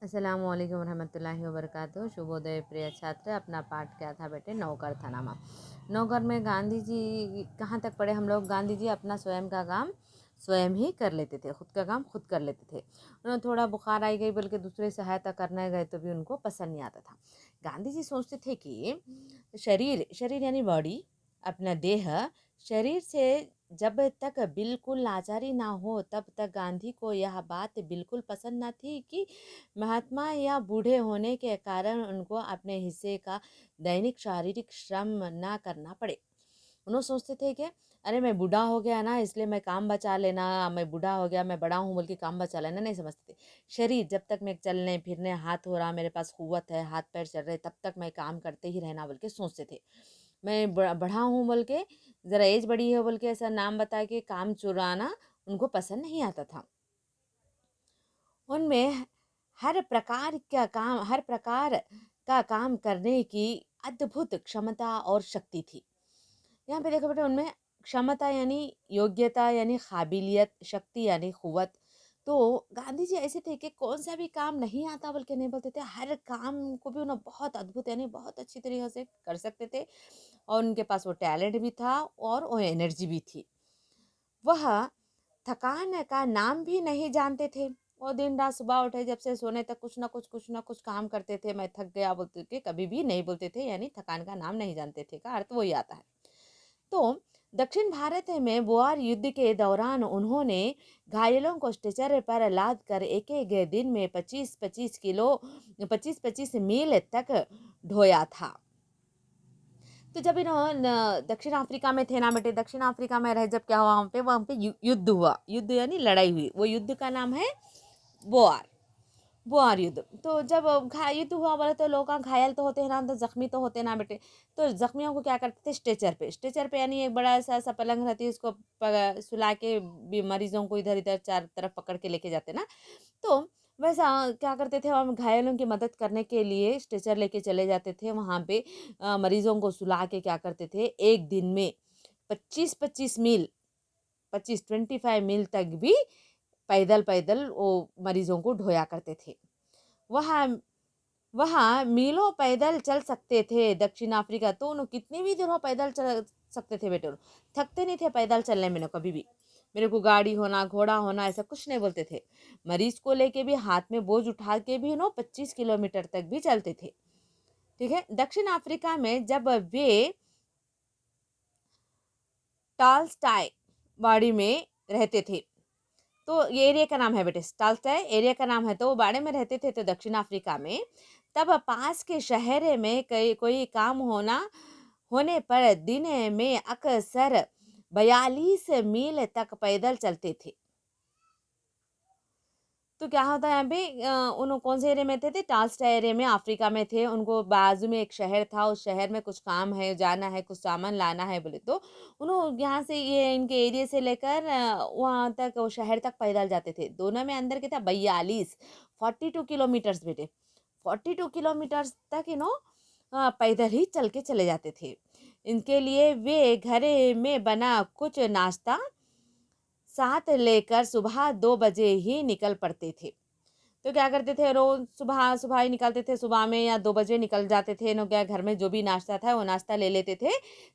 अस्सलामुअलैकुम वरहमतुल्लाहि वबरकातुहू। शुभोदय प्रिय छात्र। अपना पाठ क्या था बेटे? नौकर था नामा। नौकर में गांधी जी कहाँ तक पढ़े हम लोग? गांधी जी अपना स्वयं का काम स्वयं ही कर लेते थे, खुद का काम खुद कर लेते थे। उन्हें थोड़ा बुखार आई गई बल्कि दूसरे सहायता करने गए तो भी उनको पसंद नहीं आता था। गांधी जी सोचते थे कि शरीर शरीर यानी बॉडी, अपना देह, शरीर से जब तक बिल्कुल लाचारी ना हो तब तक गांधी को यह बात बिल्कुल पसंद ना थी कि महात्मा या बूढ़े होने के कारण उनको अपने हिस्से का दैनिक शारीरिक श्रम ना करना पड़े। उन्होंने सोचते थे कि अरे मैं बूढ़ा हो गया ना इसलिए मैं काम बचा लेना, मैं बूढ़ा हो गया मैं बड़ा हूँ बोल के काम बचा लेना नहीं समझते थे। शरीर जब तक मैं चलने फिरने हाथ हो रहा, मेरे पास कुव्वत है, हाथ पैर चल रहे, तब तक मैं काम करते ही रहना बोल के सोचते थे। मैं बढ़ा हूँ बोल के, ज़रा एज बड़ी है बोल के ऐसा नाम बता के काम चुराना उनको पसंद नहीं आता था। उनमें हर प्रकार का काम करने की अद्भुत क्षमता और शक्ति थी। यहाँ पे देखो बेटा, उनमें क्षमता यानी योग्यता यानी काबिलियत, शक्ति यानी कुव्वत। तो गांधी जी ऐसे थे कि कौन सा भी काम नहीं आता बल्कि नहीं बोलते थे, हर काम को भी उन्हें बहुत अद्भुत यानी बहुत अच्छी तरीके से कर सकते थे। और उनके पास वो टैलेंट भी था और वो एनर्जी भी थी। वह थकान का नाम भी नहीं जानते थे। और दिन रात सुबह उठे जब से सोने तक कुछ ना कुछ काम करते थे। मैं थक गया बोलते के कभी भी नहीं बोलते थे, यानी थकान का नाम नहीं जानते थे का अर्थ वही आता है। तो दक्षिण भारत में बोआर युद्ध के दौरान उन्होंने घायलों को स्ट्रेचर पर लाद कर एक एक दिन में 25-25 मील तक ढोया था। तो जब इन्होंने दक्षिण अफ्रीका में थे ना बेटे, दक्षिण अफ्रीका में रहे जब क्या हुआ वहाँ पे युद्ध हुआ, युद्ध यानी लड़ाई हुई। वो युद्ध का नाम है बोआर बोआर युद्ध। तो जब युद्ध हुआ बोले तो लोग घायल तो होते हैं ना, तो जख्मी तो होते हैं ना बेटे। तो जख्मियों को क्या करते थे? स्ट्रेचर पे यानी एक बड़ा सा पलंग रहती है, उसको सुला के मरीजों को इधर इधर चार तरफ पकड़ के लेके जाते ना। तो वैसा क्या करते थे, हम घायलों की मदद करने के लिए स्ट्रेचर लेके चले जाते थे वहाँ पे। मरीजों को सुला के क्या करते थे, एक दिन में 25-25 मील, 25-25 मील तक भी पैदल पैदल वो मरीजों को ढोया करते थे। वहाँ वहाँ मीलों पैदल चल सकते थे। दक्षिण अफ्रीका तो उन्होंने कितनी भी दूर हो पैदल चल सकते थे बेटे, थकते नहीं थे पैदल चलने में ना कभी भी। मेरे को गाड़ी होना घोड़ा होना ऐसा कुछ नहीं बोलते थे। मरीज को लेके भी हाथ में बोझ उठा के भी 25 किलोमीटर तक भी चलते थे। ठीक है। दक्षिण अफ्रीका में जब वे टालस्टाय बाड़ी में रहते थे, तो ये एरिया का नाम है बेटे, टालस्टाय एरिया का नाम है। तो वो बाड़े में रहते थे तो दक्षिण अफ्रीका में, तब पास के शहर में कोई काम होने पर दिन में अक्सर 42 मील तक पैदल चलते थे। तो क्या होता है यहाँ पे, उन कौन से एरिया में थे? टालस्टाय एरिया में अफ्रीका में थे। उनको बाजू में एक शहर था, उस शहर में कुछ काम है, जाना है, कुछ सामान लाना है बोले तो उन्होंने यहाँ से ये इनके एरिया से लेकर वहाँ तक वो शहर तक पैदल जाते थे। दोनों में अंदर क्या था? 42 किलोमीटर्स बेटे, 42 किलोमीटर्स तक पैदल ही चल के चले जाते थे। इनके लिए वे घर में बना कुछ नाश्ता साथ लेकर सुबह 2 बजे ही निकल पड़ते थे। तो क्या करते थे, रोज सुबह सुबह ही निकलते थे, सुबह में या 2 बजे निकल जाते थे। नो क्या, घर में जो भी नाश्ता था वो नाश्ता ले लेते थे,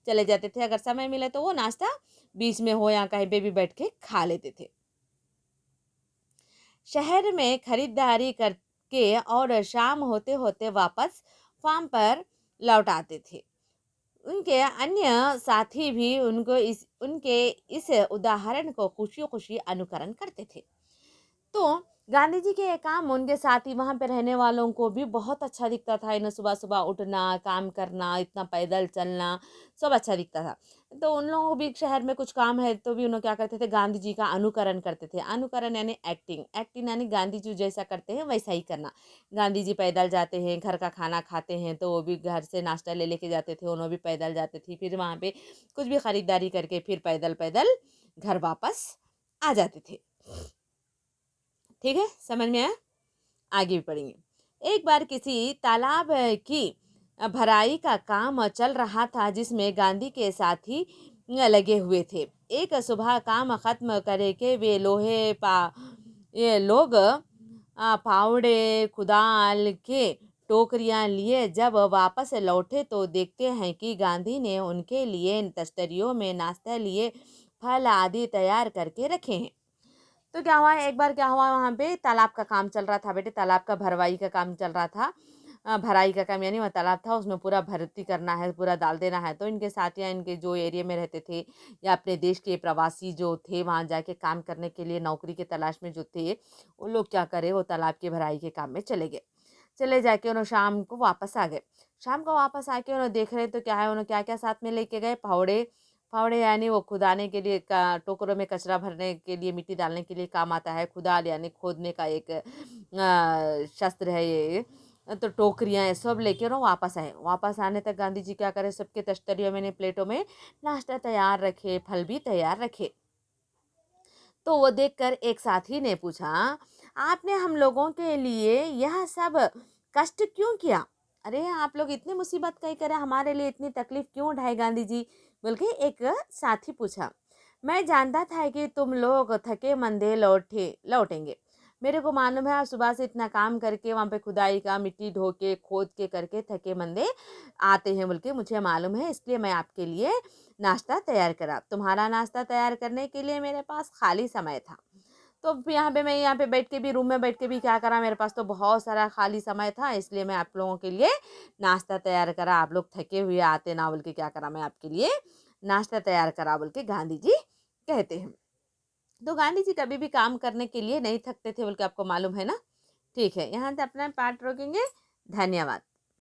चले जाते थे। अगर समय मिले तो वो नाश्ता बीच में हो या कहीं पे भी बैठ के खा लेते थे। शहर में खरीदारी करके और शाम होते होते वापस फार्म पर लौट आते थे। उनके अन्य साथी भी उनके इस उदाहरण को खुशी खुशी अनुकरण करते थे। तो गांधी जी के ये काम उनके साथ ही वहां पे रहने वालों को भी बहुत अच्छा दिखता था। इन्हें सुबह सुबह उठना, काम करना, इतना पैदल चलना सब अच्छा दिखता था। तो उन लोगों को भी शहर में कुछ काम है तो भी उन्होंने क्या करते थे, गांधी जी का अनुकरण करते थे। अनुकरण यानी एक्टिंग, एक्टिंग यानी गांधी जी जैसा करते हैं वैसा ही करना। गांधी जी पैदल जाते हैं, घर का खाना खाते हैं तो वो भी घर से नाश्ता ले लेके जाते थे, उन्होंने भी पैदल जाते थे। फिर वहाँ पे कुछ भी खरीदारी करके फिर पैदल पैदल घर वापस आ जाते थे। ठीक है, समझ में आया? आगे भी पढ़ेंगे। एक बार किसी तालाब की भराई का काम चल रहा था जिसमें गांधी के साथी लगे हुए थे। एक सुबह काम खत्म करके वे ये लोग फावड़े कुदाल के टोकरियां लिए जब वापस लौटे तो देखते हैं कि गांधी ने उनके लिए तस्तरियों में नाश्ता लिए फल आदि तैयार करके रखे हैं। तो क्या हुआ, एक बार क्या हुआ, वहाँ पे तालाब का काम चल रहा था बेटे, तालाब का भरवाई का काम चल रहा था। भराई का काम यानी वह तालाब था, उसमें पूरा भर्ती करना है, पूरा डाल देना है। तो इनके साथियाँ इनके जो एरिया में रहते थे या अपने देश के प्रवासी जो थे वहाँ जाके काम करने के लिए नौकरी के तलाश में जो थे, वो लोग क्या करे, वो तालाब के भराई के काम में चले गए। चले जाके उन्होंने शाम को वापस आ गए। शाम को वापस आके उन्होंने देख रहे तो क्या है, उन्होंने क्या क्या साथ में लेके गए, फावड़े। फावड़े यानी वो खुदाने के लिए टोकरों में कचरा भरने के लिए, मिट्टी डालने के लिए काम आता है। खुदाल यानी खोदने का एक शस्त्र है ये। तो टोकरियाँ ये सब लेके ना वापस आए। वापस आने तक गांधी जी क्या करे, सबके तश्तरियों में प्लेटों में नाश्ता तैयार रखे, फल भी तैयार रखे। तो वो देखकर एक साथी ने पूछा, आपने हम लोगों के लिए यह सब कष्ट क्यों किया? अरे आप लोग इतनी मुसीबत कहीं करे, हमारे लिए इतनी तकलीफ क्यों उठाए गांधी जी? बोल के एक साथी पूछा। मैं जानता था कि तुम लोग थके मंदे लौटेंगे। मेरे को मालूम है आप सुबह से इतना काम करके वहाँ पे खुदाई का मिट्टी ढो के खोद के करके थके मंदे आते हैं बोल के मुझे मालूम है, इसलिए मैं आपके लिए नाश्ता तैयार करा। तुम्हारा नाश्ता तैयार करने के लिए मेरे पास खाली समय था। तो मैं यहाँ पे बैठ के भी, रूम में बैठ के भी क्या करा, मेरे पास तो बहुत सारा खाली समय था, इसलिए मैं आप लोगों के लिए नाश्ता तैयार करा। आप लोग थके हुए आते ना बोल के क्या करा, मैं आपके लिए नाश्ता तैयार करा बोल के गांधी जी कहते हैं। तो गांधी जी कभी भी काम करने के लिए नहीं थकते थे बोल के आपको मालूम है ना। ठीक है, यहाँ से अपना पाठ रोकेंगे। धन्यवाद।